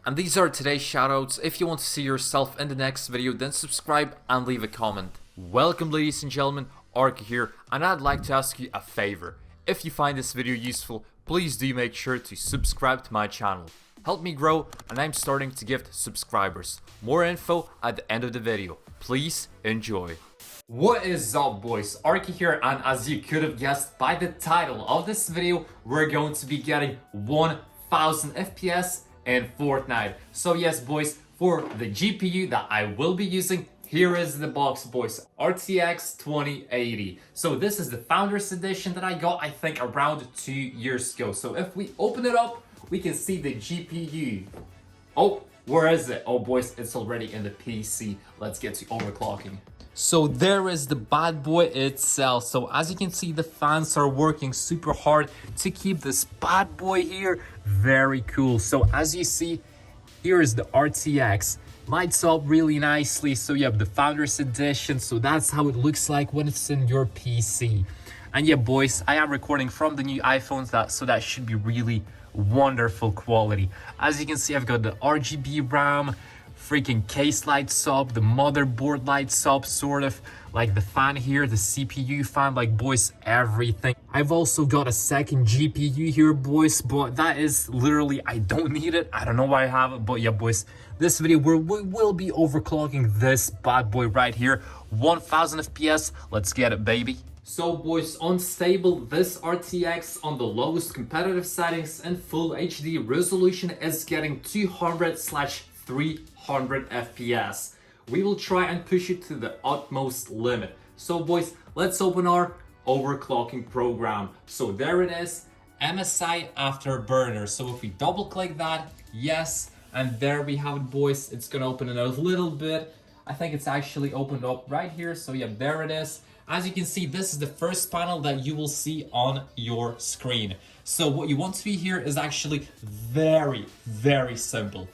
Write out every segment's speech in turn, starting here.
And these are today's shoutouts. If you want to see yourself in the next video, then subscribe and leave a comment. Welcome ladies and gentlemen, Ark here, and I'd like to ask you a favor. If you find this video useful, please do make sure to subscribe to my channel. Help me grow, and I'm starting to gift subscribers. More info at the end of the video. Please enjoy. What is up boys, Arky here, and as you could have guessed by the title of this video, we're going to be getting 1000 FPS in Fortnite. So yes boys, for the GPU that I will be using, here is the box boys, RTX 2080. So this is the Founders Edition that I got I think around 2 years ago. So if we open it up, we can see the GPU. Oh, where is it? Oh boys, it's already in the PC. Let's get to overclocking. So there is the bad boy itself. So as you can see, the fans are working super hard to keep this bad boy here very cool. So as you see, here is the RTX. Lights up really nicely. So you have the Founders Edition. So that's how it looks like when it's in your PC. And yeah boys, I am recording from the new iPhones, so that should be really wonderful quality. As you can see, I've got the RGB RAM, freaking case lights up, the motherboard lights up, sort of like the fan here, the CPU fan, like boys, everything. I've also got a second GPU here boys, but that is literally, I don't need it. I don't know why I have it, but yeah boys, this video we will be overclocking this bad boy right here, 1000 FPS. Let's get it baby. So boys, on stable, this RTX on the lowest competitive settings and full HD resolution is getting 200/300 FPS. We will try and push it to the utmost limit. So boys, let's open our overclocking program. So there it is, MSI Afterburner. So if we double click that, yes, and there we have it boys. It's gonna open in a little bit. I think it's actually opened up right here. So yeah, there it is. As you can see, this is the first panel that you will see on your screen. So what you want to be here is actually very, very simple.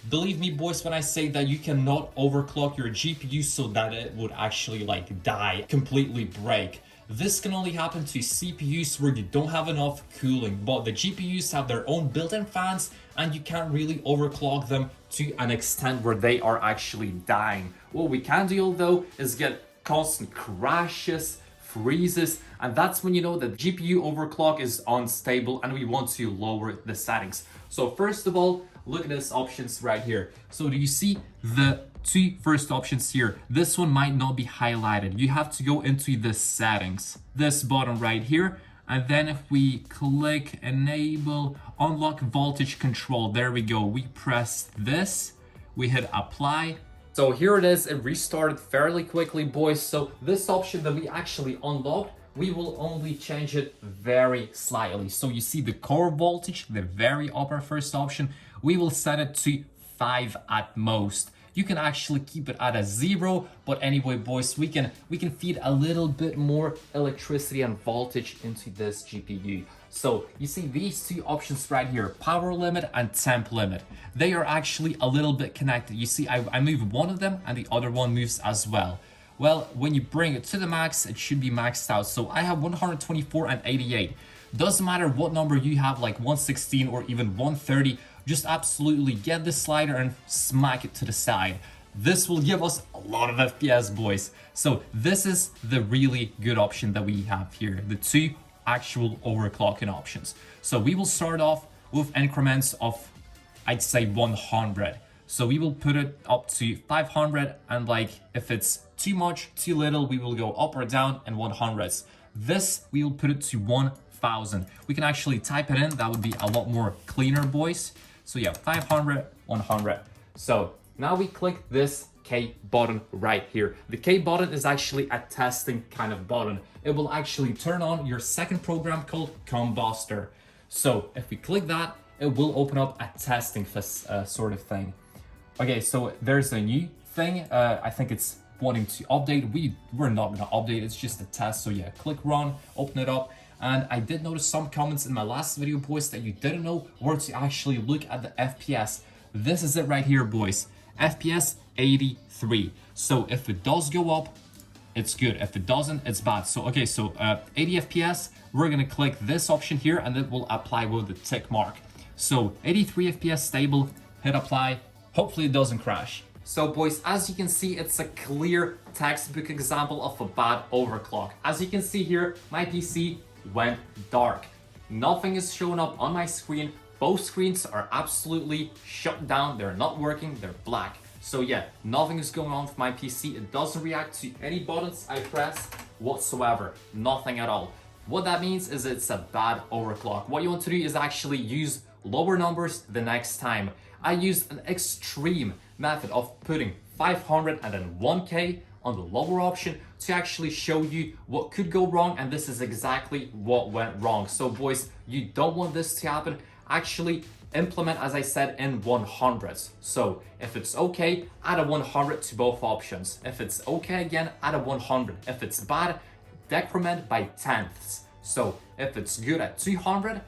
Believe me boys when I say that you cannot overclock your GPU so that it would actually like die, completely break. This can only happen to CPUs where you don't have enough cooling, but the GPUs have their own built-in fans and you can't really overclock them to an extent where they are actually dying. What we can do though is get constant crashes, freezes, and that's when you know that GPU overclock is unstable and we want to lower the settings. So first of all, look at these options right here. So do you see the two first options here? This one might not be highlighted. You have to go into the settings, this button right here, and then if we click enable unlock voltage control, there we go, we press this, we hit apply. So here it is, it restarted fairly quickly boys. So this option that we actually unlocked, we will only change it very slightly. So you see the core voltage, the very upper first option, we will set it to 5 at most. You can actually keep it at a 0, but anyway boys, we can feed a little bit more electricity and voltage into this GPU. So you see these two options right here, power limit and temp limit. They are actually a little bit connected. You see I move one of them and the other one moves as well. Well, when you bring it to the max, it should be maxed out. So I have 124 and 88. Doesn't matter what number you have, like 116 or even 130, just absolutely get the slider and smack it to the side. This will give us a lot of FPS boys. So this is the really good option that we have here, the two actual overclocking options. So we will start off with increments of, I'd say 100. So we will put it up to 500, and like if it's too much, too little, we will go up or down in 100s. This we will put it to 1000. We can actually type it in, that would be a lot more cleaner boys. So yeah, 500, 100. So now we click this K button right here. The K button is actually a testing kind of button. It will actually turn on your second program called Combustor. So if we click that, it will open up a testing sort of thing. Okay, so there's a new thing. I think it's wanting to update. We're not gonna update, it's just a test. So yeah, click run, open it up. And I did notice some comments in my last video boys that you didn't know where to actually look at the FPS. This is it right here boys, FPS 83. So if it does go up, it's good. If it doesn't, it's bad. So okay, so 80 FPS, we're gonna click this option here and it will apply with the tick mark. So 83 FPS stable, hit apply. Hopefully it doesn't crash. So boys, as you can see, it's a clear textbook example of a bad overclock. As you can see here, my PC went dark. Nothing is showing up on my screen. Both screens are absolutely shut down. They're not working, they're black. So yeah, nothing is going on with my PC. It doesn't react to any buttons I press whatsoever. Nothing at all. What that means is it's a bad overclock. What you want to do is actually use lower numbers the next time. I used an extreme method of putting 500 and then 1K on the lower option to actually show you what could go wrong, and this is exactly what went wrong. So boys, you don't want this to happen. Actually implement, as I said, in 100s. So if it's okay, add a 100 to both options. If it's okay again, add a 100. If it's bad, decrement by tenths. So if it's good at 200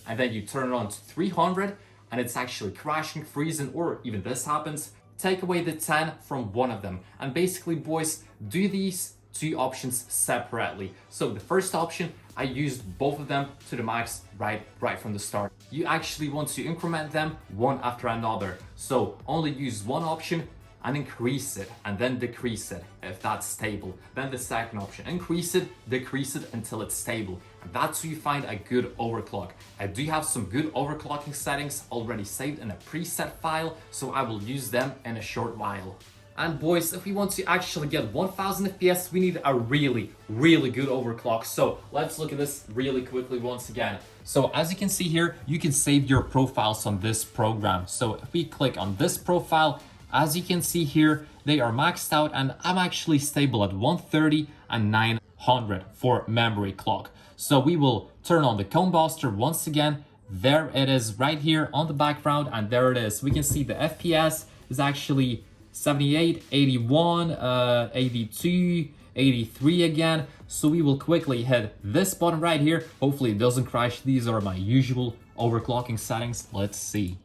and then you turn it on to 300 and it's actually crashing, freezing, or even this happens, take away the 10 from one of them. And basically boys, do these two options separately. So the first option, I used both of them to the max right from the start. You actually want to increment them one after another. So only use one option and increase it and then decrease it if that's stable. Then the second option, increase it, decrease it until it's stable. And that's where you find a good overclock. I do have some good overclocking settings already saved in a preset file, so I will use them in a short while. And boys, if we want to actually get 1000 FPS, we need a really good overclock. So let's look at this really quickly once again. So as you can see here, you can save your profiles on this program. So if we click on this profile, as you can see here, they are maxed out and I'm actually stable at 130 and 900 for memory clock. So we will turn on the cone buster once again. There it is right here on the background, and there it is. We can see the FPS is actually 78, 81, 82, 83 again. So we will quickly hit this button right here. Hopefully it doesn't crash. These are my usual overclocking settings. Let's see.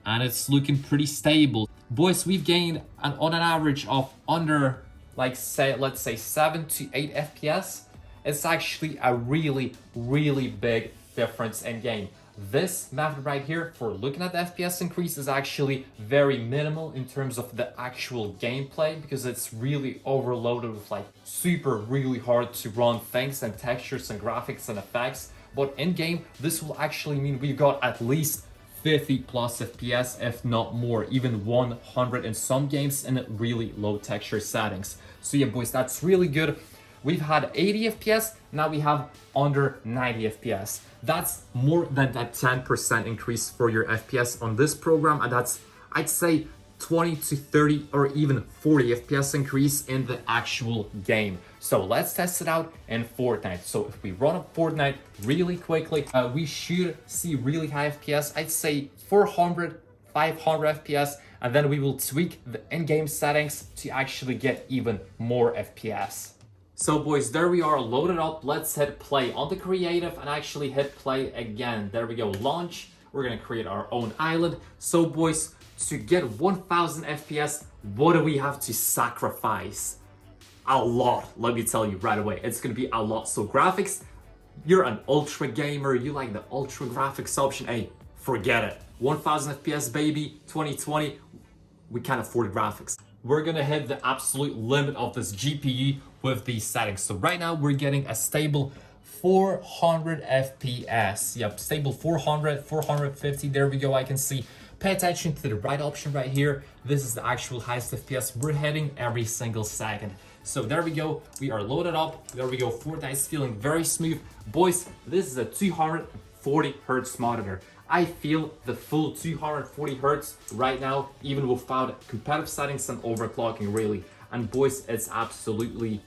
And it's looking pretty stable. Boys, we've gained on an average of under, let's say 7 to 8 FPS. It's actually a really big difference in game. This method right here for looking at the FPS increase is actually very minimal in terms of the actual gameplay, because it's really overloaded with like really hard to run things and textures and graphics and effects. But in game, this will actually mean we've got at least 50 plus FPS, if not more, even 100 in some games in really low texture settings. So yeah boys, that's really good. We've had 80 FPS, now we have under 90 FPS. That's more than that 10% increase for your FPS on this program, and that's, I'd say, 20 to 30 or even 40 FPS increase in the actual game. So let's test it out in Fortnite. So if we run up Fortnite really quickly, we should see really high FPS. I'd say 400, 500 FPS, and then we will tweak the in-game settings to actually get even more FPS. So boys, there we are, loaded up. Let's hit play on the creative and actually hit play again. There we go, launch. We're gonna create our own island. So boys, to get 1000 FPS, what do we have to sacrifice? A lot, let me tell you right away. It's gonna be a lot. So graphics, you're an ultra gamer, you like the ultra graphics option, hey, forget it. 1000 FPS baby, 2020, we can't afford graphics. We're gonna hit the absolute limit of this GPU with these settings. So right now we're getting a stable 400 FPS. Yep, stable 400, 450, there we go, I can see. Pay attention to the right option right here. This is the actual highest FPS we're hitting every single second. So there we go, we are loaded up. There we go, Fortnite's feeling very smooth. Boys, this is a 240 Hertz monitor. I feel the full 240 Hertz right now, even without competitive settings and overclocking really. And boys, it's absolutely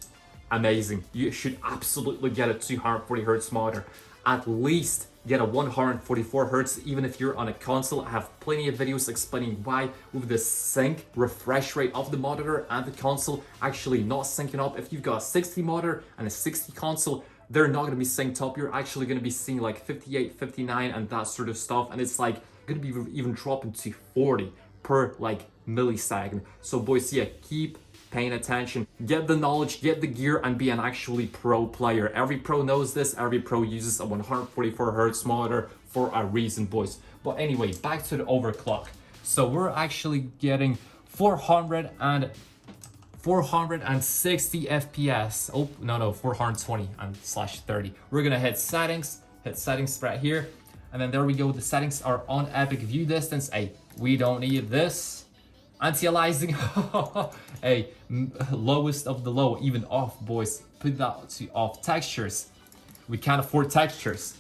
amazing. You should absolutely get a 240 Hertz monitor. At least get a 144 Hertz, even if you're on a console. I have plenty of videos explaining why with the sync refresh rate of the monitor and the console actually not syncing up. If you've got a 60 monitor and a 60 console, they're not going to be synced up. You're actually going to be seeing like 58, 59 and that sort of stuff. And it's like going to be even dropping to 40 per like millisecond. So boys, yeah, keep paying attention, get the knowledge, get the gear, and be an actually pro player. Every pro knows this. Every pro uses a 144 Hertz monitor, for a reason, boys. But anyway, back to the overclock. So we're actually getting 460 FPS. Oh, no, 420 and /30. We're gonna hit settings right here. And then there we go. The settings are on epic view distance. Hey, we don't need this. Anti-aliasing. Hey, lowest of the low, even off, boys. Put that to off. Textures. We can't afford textures.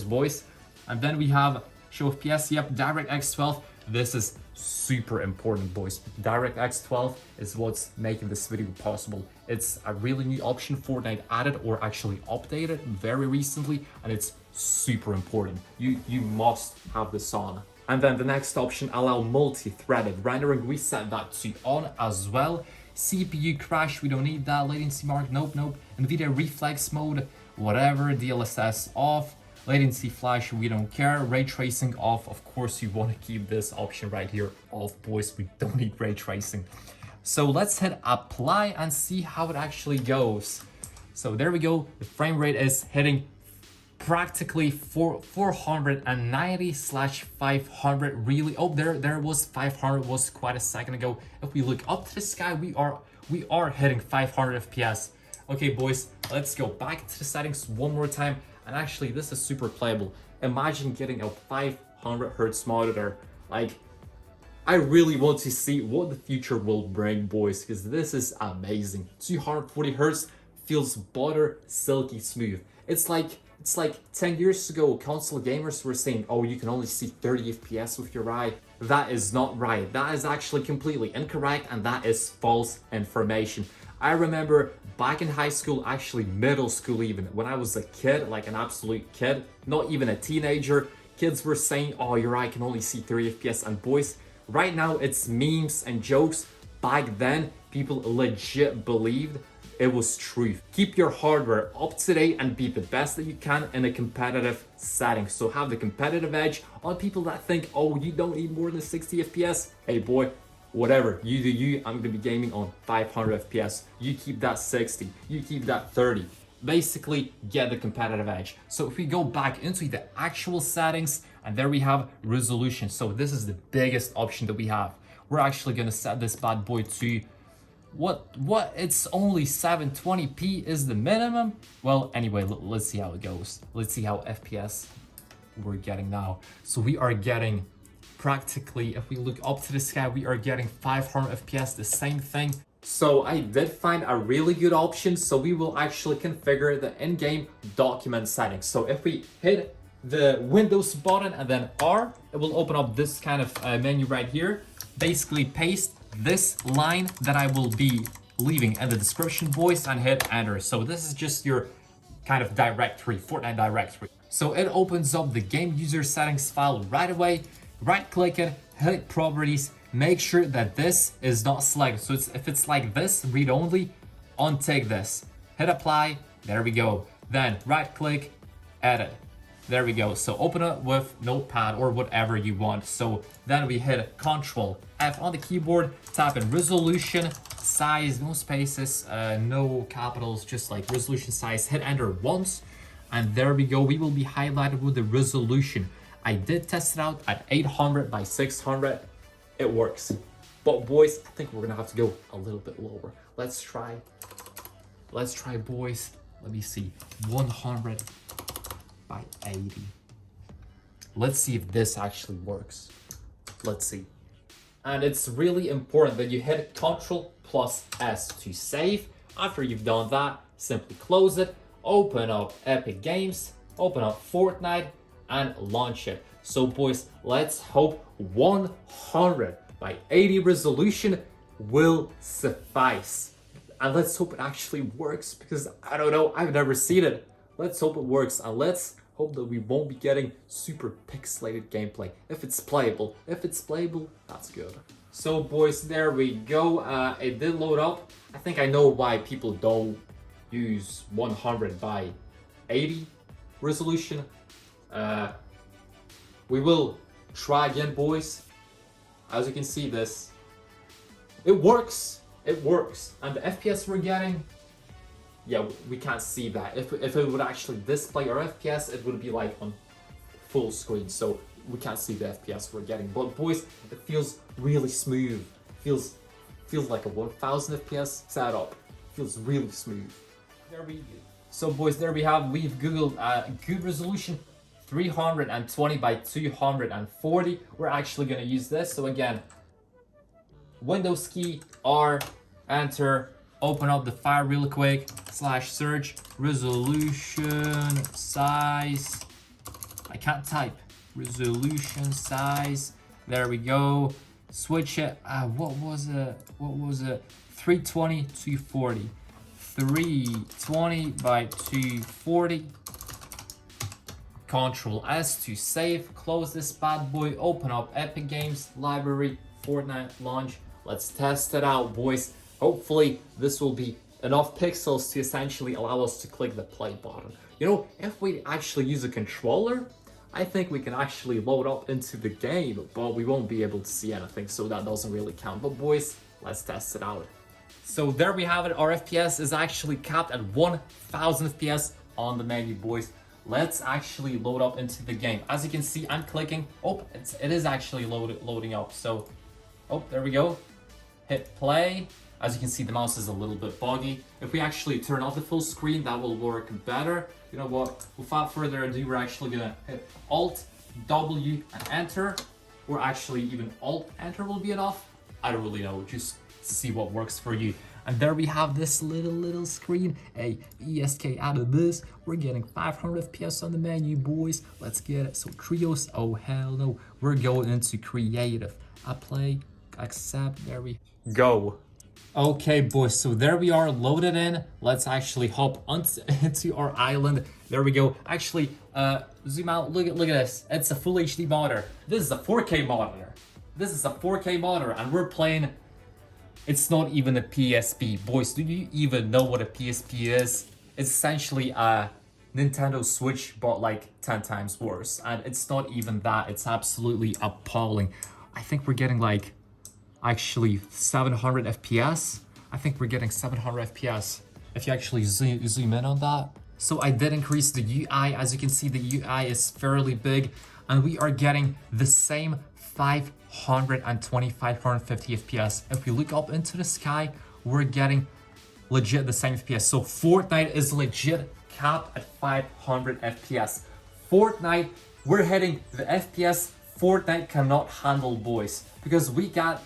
Boys. And then we have show FPS. Yep, DirectX 12. This is super important, boys. DirectX 12 is what's making this video possible. It's a really new option Fortnite added or actually updated very recently, and it's super important. You must have this on. And then the next option, allow multi-threaded rendering. We set that to on as well. CPU crash, we don't need that. Latency mark, nope. NVIDIA reflex mode, whatever. DLSS off. Latency flash, we don't care. Ray tracing off. Of course, you want to keep this option right here off, boys. We don't need ray tracing. So let's hit apply and see how it actually goes. So there we go. The frame rate is hitting practically 490/500. Really, oh, there was 500, was quite a second ago. If we look up to the sky, we are hitting 500 FPS. Okay, boys, let's go back to the settings one more time. And actually, this is super playable. Imagine getting a 500 hertz monitor. Like, I really want to see what the future will bring, boys, because this is amazing. 240 hertz feels butter silky smooth. It's like 10 years ago, console gamers were saying, oh, you can only see 30 FPS with your eye. That is not right. That is actually completely incorrect, and that is false information. I remember back in high school, actually middle school even, when I was a kid, like an absolute kid, not even a teenager, kids were saying, oh, your eye can only see 30 FPS. And boys, right now it's memes and jokes. Back then, people legit believed it was truth. Keep your hardware up to date and be the best that you can in a competitive setting. So have the competitive edge on people that think, oh, you don't need more than 60 FPS. Hey boy, whatever, you do you. I'm gonna be gaming on 500 FPS. You keep that 60, you keep that 30. Basically, get the competitive edge. So if we go back into the actual settings, and there we have resolution. So this is the biggest option that we have. We're actually gonna set this bad boy to what it's only 720p is the minimum. Well, anyway, let's see how it goes. Let's see how FPS we're getting now. So we are getting practically, if we look up to the sky, we are getting 500 FPS, the same thing. So I did find a really good option. So we will actually configure the in-game document settings. So if we hit the Windows button and then R, it will open up this kind of menu right here. Basically paste this line that I will be leaving in the description, boys, and hit enter. So this is just your kind of directory, Fortnite directory. So it opens up the game user settings file right away. Right click it, hit properties, make sure that this is not selected. So if it's like this, read only, untick this, hit apply, there we go. Then right click, edit. There we go. So open it with Notepad or whatever you want. So then we hit Control F on the keyboard, tap in resolution, size, no spaces, no capitals, just like resolution size, hit enter once. And there we go. We will be highlighted with the resolution. I did test it out at 800 by 600. It works. But boys, I think we're gonna have to go a little bit lower. Let's try, boys. Let me see, 100 by 80. Let's see if this actually works. Let's see. And it's really important that you hit Ctrl+S to save. After you've done that, simply close it, open up Epic Games, open up Fortnite, and launch it. So boys, let's hope 100 by 80 resolution will suffice. And let's hope it actually works, because I don't know, I've never seen it. Let's hope it works, and let's hope that we won't be getting super pixelated gameplay. If it's playable, that's good. So boys, there we go. It did load up. I think I know why people don't use 100 by 80 resolution. We will try again, boys. As you can see, it works. It works. And the FPS we're getting, yeah, we can't see that. If it would actually display our FPS, it would be like on full screen, so we can't see the FPS we're getting. But boys, it feels really smooth. Feels like a 1000 FPS setup. Feels really smooth. So boys, there we have. We've googled good resolution 320 by 240. We're actually gonna use this. So again, Windows key R, enter, open up the file real quick, /search, resolution size. I can't type. Resolution size. There we go. Switch it. What was it? 320, 240. 320 by 240. Control S to save. Close this bad boy. Open up Epic Games library. Fortnite launch. Let's test it out, boys. Hopefully this will be enough pixels to essentially allow us to click the play button. You know, if we actually use a controller, I think we can actually load up into the game, but we won't be able to see anything, so that doesn't really count. But boys, let's test it out. So there we have it. Our FPS is actually capped at 1000 FPS on the menu, boys. Let's actually load up into the game. As you can see, I'm clicking. Oh, it is actually loading up. So, oh, there we go. Hit play. As you can see, the mouse is a little bit buggy. If we actually turn off the full screen, that will work better. You know what? Without further ado, we're actually gonna hit Alt, W, and Enter. Or actually, even Alt, Enter will be enough. I don't really know. Just see what works for you. And there we have this little screen. Hey, ESK out of this. We're getting 500 FPS on the menu, boys. Let's get it. So trios, oh hell no. We're going into creative. Apply, accept, there we go. Okay, boys, so there we are loaded in. Let's actually hop into our island. There we go. Actually, zoom out. Look at this. It's a full HD monitor. This is a 4K monitor. This is a 4K monitor, and we're playing. It's not even a PSP. Boys, do you even know what a PSP is? It's essentially a Nintendo Switch, but like 10 times worse. And it's not even that. It's absolutely appalling. I think we're getting like actually 700 FPS. I think we're getting 700 FPS if you actually zoom in on that. So I did increase the UI. As you can see, the UI is fairly big, and we are getting the same 520 and 550 FPS. If we look up into the sky, we're getting legit the same FPS. So Fortnite is legit capped at 500 FPS. Fortnite, we're hitting the FPS Fortnite cannot handle, boys, because we got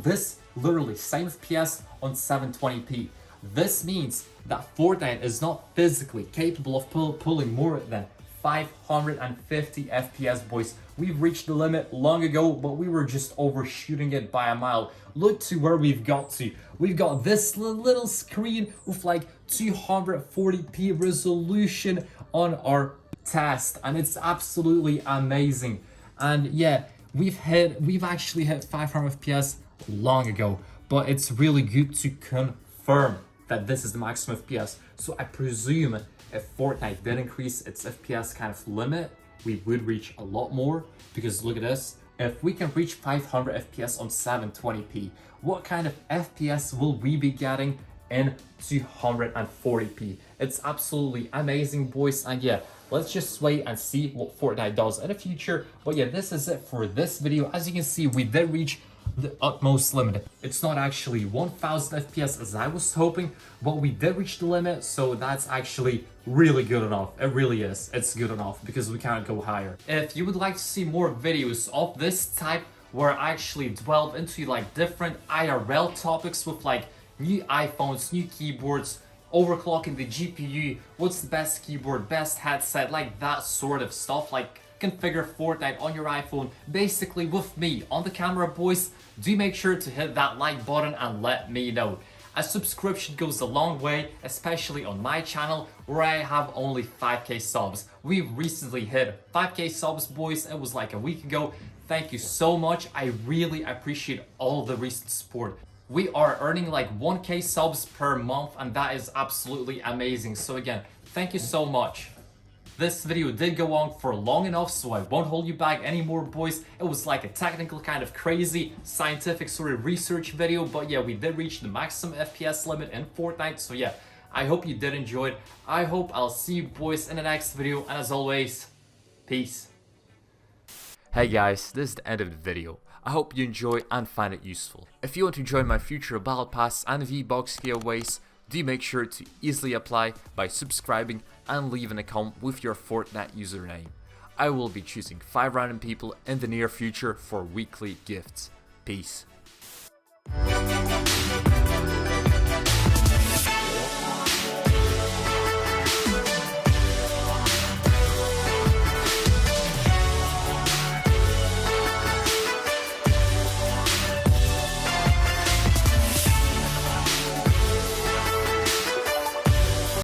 this literally same FPS on 720p. This means that Fortnite is not physically capable of pulling more than 550 FPS, boys. We've reached the limit long ago, but we were just overshooting it by a mile. Look to where we've got to. We've got this little screen with like 240p resolution on our test, and it's absolutely amazing. And yeah, we've actually hit 500 FPS long ago, but it's really good to confirm that this is the maximum FPS. So I presume if Fortnite did increase its FPS kind of limit, we would reach a lot more, because look at this. If we can reach 500 FPS on 720p, what kind of FPS will we be getting in 240p? It's absolutely amazing, boys. And yeah, let's just wait and see what Fortnite does in the future. But yeah, this is it for this video. As you can see, we did reach the utmost limit. It's not actually 1000 FPS as I was hoping, but we did reach the limit, so that's actually really good enough. It really is. It's good enough because we can't go higher. If you would like to see more videos of this type, where I actually delve into like different IRL topics with like new iPhones, new keyboards, overclocking the GPU, what's the best keyboard, best headset, like that sort of stuff, like configure Fortnite on your iPhone, basically with me on the camera, boys, do make sure to hit that like button and let me know. A subscription goes a long way, especially on my channel where I have only 5k subs. We recently hit 5k subs, boys. It was like a week ago. Thank you so much. I really appreciate all the recent support. We are earning like 1k subs per month, and that is absolutely amazing. So again, thank you so much. This video did go on for long enough, so I won't hold you back anymore, boys. It was like a technical kind of crazy scientific sort of research video, but yeah, we did reach the maximum FPS limit in Fortnite. So yeah, I hope you did enjoy it. I hope I'll see you boys in the next video, and as always, peace. Hey guys, this is the end of the video. I hope you enjoy and find it useful. If you want to join my future Battle Pass and V-Box giveaways, do make sure to easily apply by subscribing and leaving a comment with your Fortnite username. I will be choosing 5 random people in the near future for weekly gifts. Peace.